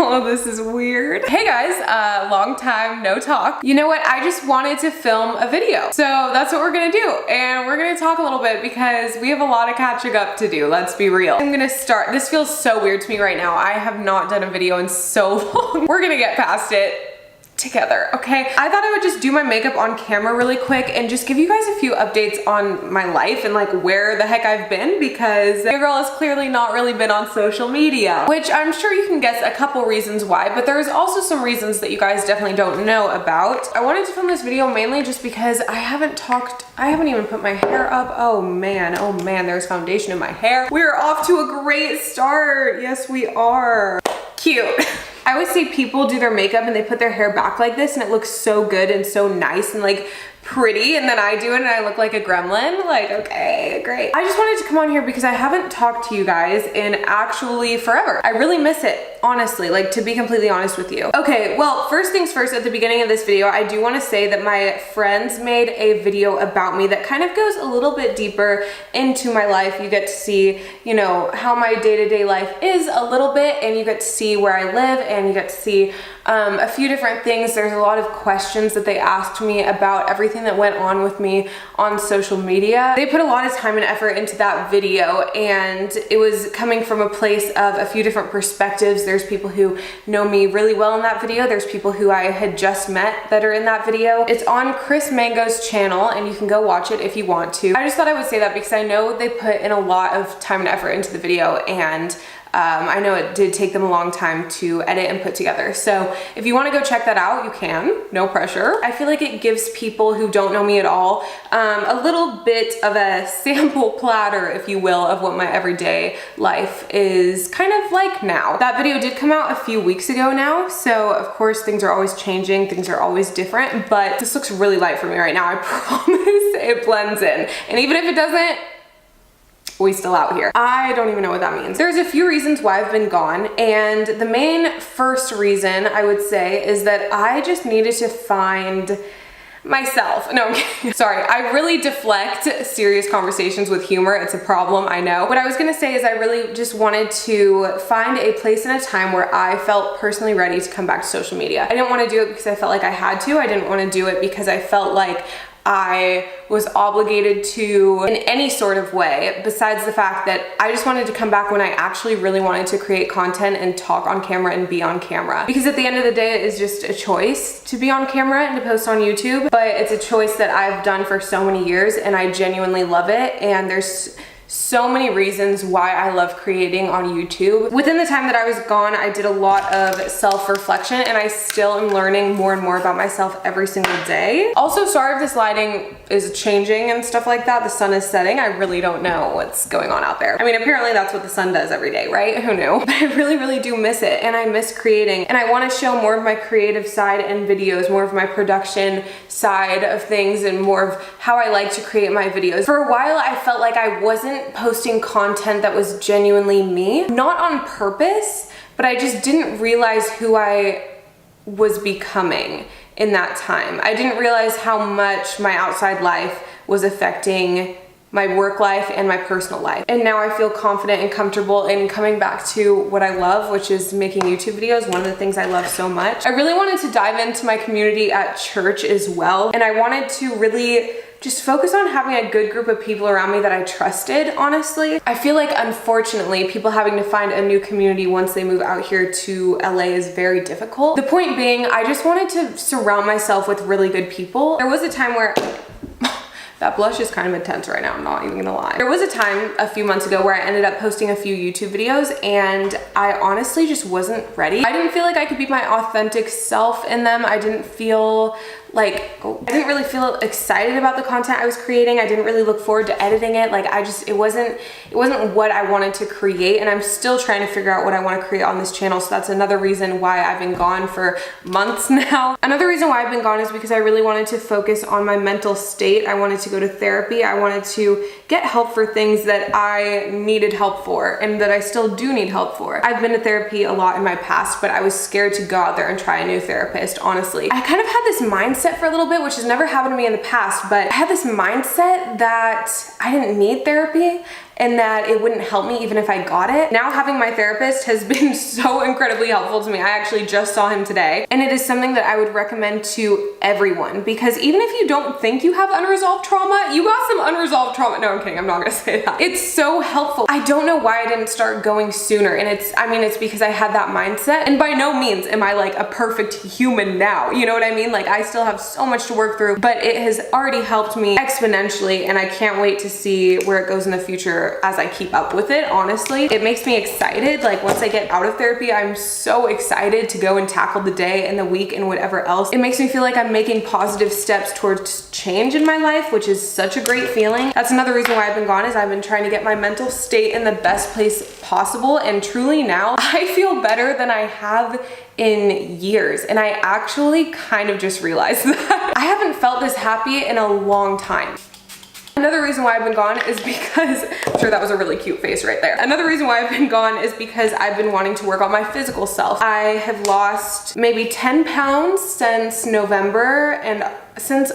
Oh, this is weird. Hey guys, long time no talk. You know what? I just wanted to film a video. So that's what we're gonna do. And we're gonna talk a little bit because we have a lot of catching up to do. Let's be real. I'm gonna start. This feels so weird to me right now. I have not done a video in so long. We're gonna get past it together, okay? I thought I would just do my makeup on camera really quick and just give you guys a few updates on my life and like where the heck I've been, because your girl has clearly not really been on social media, which I'm sure you can guess a couple reasons why, but there's also some reasons that you guys definitely don't know about. I wanted to film this video mainly just because I haven't even put my hair up. Oh man, there's foundation in my hair. We are off to a great start. Yes, we are. Cute. I always see people do their makeup and they put their hair back like this and it looks so good and so nice and like pretty, and then I do it and I look like a gremlin. Like, okay, great. I just wanted to come on here because I haven't talked to you guys in actually forever. I really miss it, honestly, like to be completely honest with you. Okay, well, first things first, at the beginning of this video, I do want to say that my friends made a video about me that kind of goes a little bit deeper into my life. You get to see, you know, how my day-to-day life is a little bit, and you get to see where I live, and you get to see a few different things. There's a lot of questions that they asked me about everything that went on with me on social media. They put a lot of time and effort into that video, and it was coming from a place of a few different perspectives. There's people who know me really well in that video. There's people who I had just met that are in that video. It's on Chris Mango's channel, and you can go watch it if you want to. I just thought I would say that because I know they put in a lot of time and effort into the video, and I know it did take them a long time to edit and put together. So if you want to go check that out, you can, no pressure. I feel like it gives people who don't know me at all a little bit of a sample platter, if you will, of what my everyday life is kind of like now. That video did come out a few weeks ago now, so of course things are always changing, things are always different, but this looks really light for me right now. I promise it blends in. And even if it doesn't, we still out here. I don't even know what that means. There's a few reasons why I've been gone, and the main first reason I would say is that I just needed to find myself. No, I'm kidding. Sorry, I really deflect serious conversations with humor. It's a problem, I know. What I was gonna say is I really just wanted to find a place and a time where I felt personally ready to come back to social media. I didn't want to do it because I felt like I had to. I didn't want to do it because I felt like I was obligated to in any sort of way, besides the fact that I just wanted to come back when I actually really wanted to create content and talk on camera and be on camera. Because at the end of the day, it is just a choice to be on camera and to post on YouTube, but it's a choice that I've done for so many years and I genuinely love it, and there's so many reasons why I love creating on YouTube. Within the time that I was gone, I did a lot of self-reflection, and I still am learning more and more about myself every single day. Also, sorry if this lighting is changing and stuff like that. The sun is setting. I really don't know what's going on out there. I mean, apparently that's what the sun does every day, right? Who knew? But I really, really do miss it, and I miss creating, and I want to show more of my creative side in videos, more of my production side of things, and more of how I like to create my videos. For a while, I felt like I wasn't posting content that was genuinely me, not on purpose, but I just didn't realize who I was becoming in that time. I didn't realize how much my outside life was affecting my work life and my personal life. And now I feel confident and comfortable in coming back to what I love, which is making YouTube videos, one of the things I love so much. I really wanted to dive into my community at church as well, and I wanted to really just focus on having a good group of people around me that I trusted, honestly. I feel like, unfortunately, people having to find a new community once they move out here to LA is very difficult. The point being, I just wanted to surround myself with really good people. There was a time where that blush is kind of intense right now, I'm not even gonna lie. There was a time a few months ago where I ended up posting a few YouTube videos, and I honestly just wasn't ready. I didn't feel like I could be my authentic self in them. I didn't feel like, I didn't really feel excited about the content I was creating. I didn't really look forward to editing it. Like, it wasn't what I wanted to create, and I'm still trying to figure out what I want to create on this channel. So that's another reason why I've been gone for months now. Another reason why I've been gone is because I really wanted to focus on my mental state. I wanted to go to therapy. I wanted to get help for things that I needed help for and that I still do need help for. I've been to therapy a lot in my past, but I was scared to go out there and try a new therapist, honestly. I kind of had this mindset for a little bit, which has never happened to me in the past, but I had this mindset that I didn't need therapy and that it wouldn't help me even if I got it. Now having my therapist has been so incredibly helpful to me. I actually just saw him today, and it is something that I would recommend to everyone, because even if you don't think you have unresolved trauma, you got some unresolved trauma. No, I'm kidding, I'm not gonna say that. It's so helpful. I don't know why I didn't start going sooner, and it's because I had that mindset, and by no means am I like a perfect human now, you know what I mean? Like, I still have so much to work through, but it has already helped me exponentially, and I can't wait to see where it goes in the future as I keep up with it. Honestly, it makes me excited. Like, once I get out of therapy, I'm so excited to go and tackle the day and the week and whatever else. It makes me feel like I'm making positive steps towards change in my life, which is such a great feeling. That's another reason why I've been gone, is I've been trying to get my mental state in the best place possible, and truly now I feel better than I have in years, and I actually kind of just realized that. I haven't felt this happy in a long time. Another reason why I've been gone is because, I'm sure that was a really cute face right there. Another reason why I've been gone is because I've been wanting to work on my physical self. I have lost maybe 10 pounds since November, and since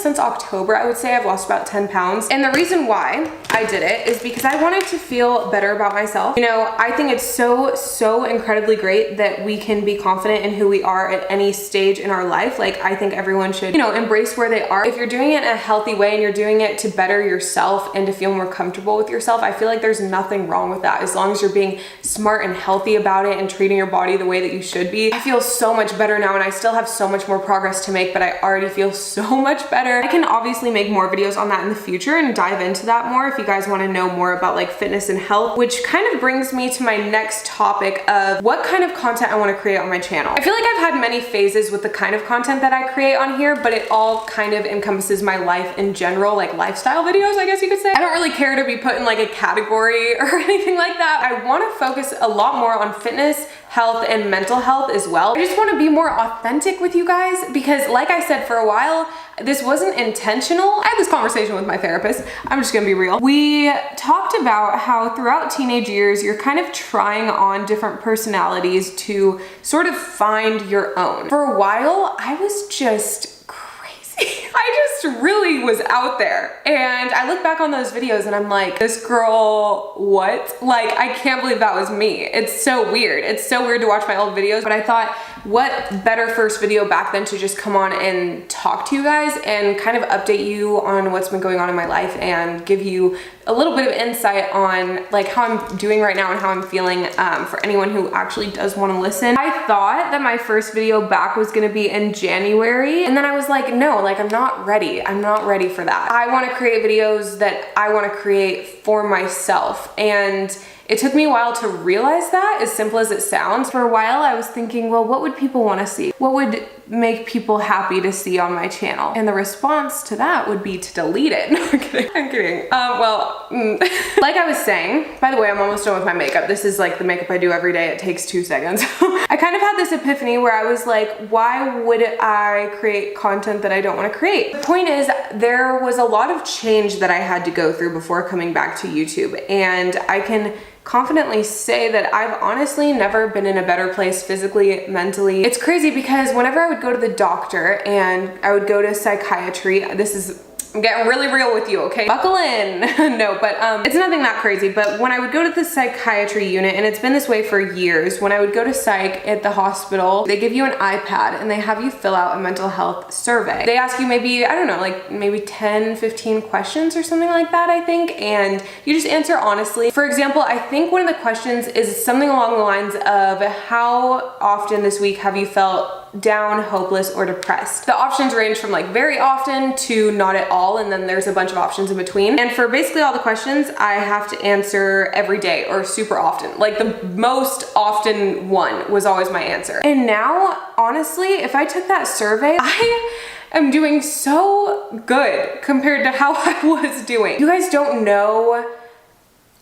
since October, I would say I've lost about 10 pounds. And the reason why I did it is because I wanted to feel better about myself. You know, I think it's so incredibly great that we can be confident in who we are at any stage in our life. Like, I think everyone should, you know, embrace where they are. If you're doing it in a healthy way and you're doing it to better yourself and to feel more comfortable with yourself, I feel like there's nothing wrong with that, as long as you're being smart and healthy about it and treating your body the way that you should be. I feel so much better now, and I still have so much more progress to make, but I already feel so much better. I can obviously make more videos on that in the future and dive into that more if you guys want to know more about like fitness and health, which kind of brings me to my next topic of what kind of content I want to create on my channel. I feel like I've had many phases with the kind of content that I create on here, but it all kind of encompasses my life in general, like lifestyle videos, I guess you could say. I don't really care to be put in like a category or anything like that. I want to focus a lot more on fitness, health, and mental health as well. I just want to be more authentic with you guys, because like I said, for a while, this wasn't intentional. I had this conversation with my therapist. I'm just gonna be real. We talked about how throughout teenage years, you're kind of trying on different personalities to sort of find your own. For a while, I was just crazy. I just really was out there. And I look back on those videos and I'm like, this girl, what? Like, I can't believe that was me. It's so weird. It's so weird to watch my old videos, but I thought, what better first video back then to just come on and talk to you guys and kind of update you on what's been going on in my life and give you a little bit of insight on like how I'm doing right now and how I'm feeling, for anyone who actually does want to listen. I thought that my first video back was gonna be in January, and then I was like, no, like I'm not ready. I'm not ready for that. I want to create videos that I want to create for myself, and it took me a while to realize that, as simple as it sounds. For a while, I was thinking, well, what would people want to see? What would make people happy to see on my channel? And the response to that would be to delete it. No, I'm kidding. I'm kidding. Like I was saying, by the way, I'm almost done with my makeup. This is like the makeup I do every day. It takes 2 seconds. I kind of had this epiphany where I was like, why would I create content that I don't want to create? The point is, there was a lot of change that I had to go through before coming back to YouTube, and I can confidently say that I've honestly never been in a better place physically, mentally. It's crazy because whenever I would go to the doctor and I would go to psychiatry, I'm getting really real with you, okay? Buckle in. No, but it's nothing that crazy. But when I would go to the psychiatry unit, and it's been this way for years, when I would go to psych at the hospital, they give you an iPad and they have you fill out a mental health survey. They ask you maybe, I don't know, like maybe 10, 15 questions or something like that, I think. And you just answer honestly. For example, I think one of the questions is something along the lines of, how often this week have you felt down, hopeless, or depressed? The options range from like very often to not at all, and then there's a bunch of options in between. And for basically all the questions, I have to answer every day or super often. Like the most often one was always my answer. And now, honestly, if I took that survey, I am doing so good compared to how I was doing. You guys don't know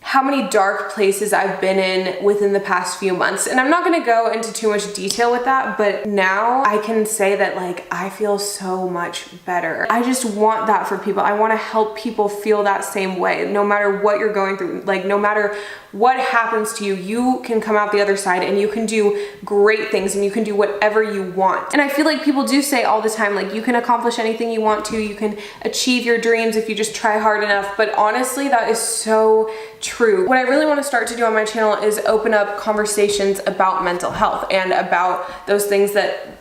how many dark places I've been in within the past few months. And I'm not gonna go into too much detail with that, but now I can say that like I feel so much better. I just want that for people. I wanna help people feel that same way. No matter what you're going through, like no matter what happens to you, you can come out the other side and you can do great things and you can do whatever you want. And I feel like people do say all the time, like you can accomplish anything you want to, you can achieve your dreams if you just try hard enough. But honestly, that is so true. What I really want to start to do on my channel is open up conversations about mental health and about those things that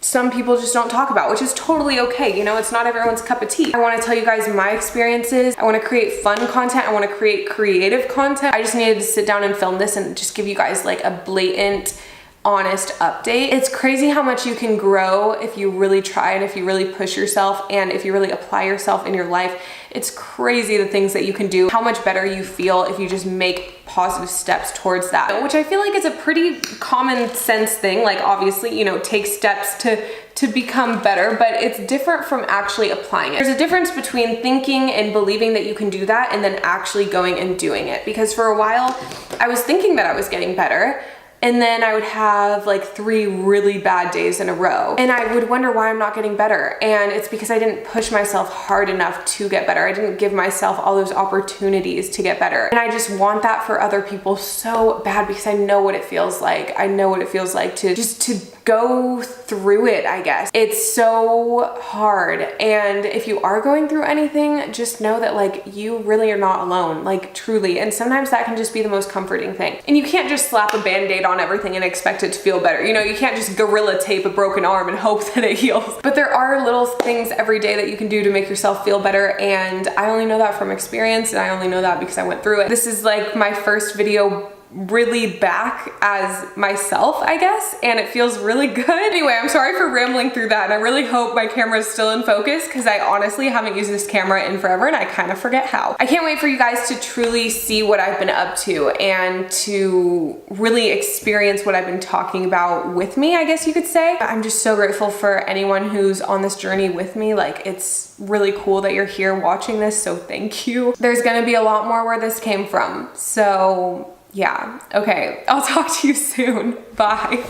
some people just don't talk about, which is totally okay. You know, it's not everyone's cup of tea. I want to tell you guys my experiences. I want to create fun content. I want to create creative content. I just needed to sit down and film this and just give you guys like a blatant, honest update. It's crazy how much you can grow if you really try and if you really push yourself and if you really apply yourself in your life. It's crazy the things that you can do, how much better you feel if you just make positive steps towards that, which I feel like is a pretty common sense thing. Like obviously, you know, take steps to become better, but it's different from actually applying it. There's a difference between thinking and believing that you can do that and then actually going and doing it. Because for a while, I was thinking that I was getting better, and then I would have like 3 really bad days in a row. And I would wonder why I'm not getting better. And it's because I didn't push myself hard enough to get better. I didn't give myself all those opportunities to get better. And I just want that for other people so bad because I know what it feels like. I know what it feels like to go through it, I guess. It's so hard. And if you are going through anything, just know that like you really are not alone, like truly. And sometimes that can just be the most comforting thing. And you can't just slap a band-aid on everything and expect it to feel better. You know, you can't just gorilla tape a broken arm and hope that it heals. But there are little things every day that you can do to make yourself feel better. And I only know that from experience, and I only know that because I went through it. This is like my first video really back as myself, I guess, and it feels really good. Anyway, I'm sorry for rambling through that, and I really hope my camera is still in focus because I honestly haven't used this camera in forever and I kind of forget how. I can't wait for you guys to truly see what I've been up to and to really experience what I've been talking about with me, I guess you could say. I'm just so grateful for anyone who's on this journey with me. Like, it's really cool that you're here watching this, so thank you. There's gonna be a lot more where this came from, so yeah, okay, I'll talk to you soon. Bye.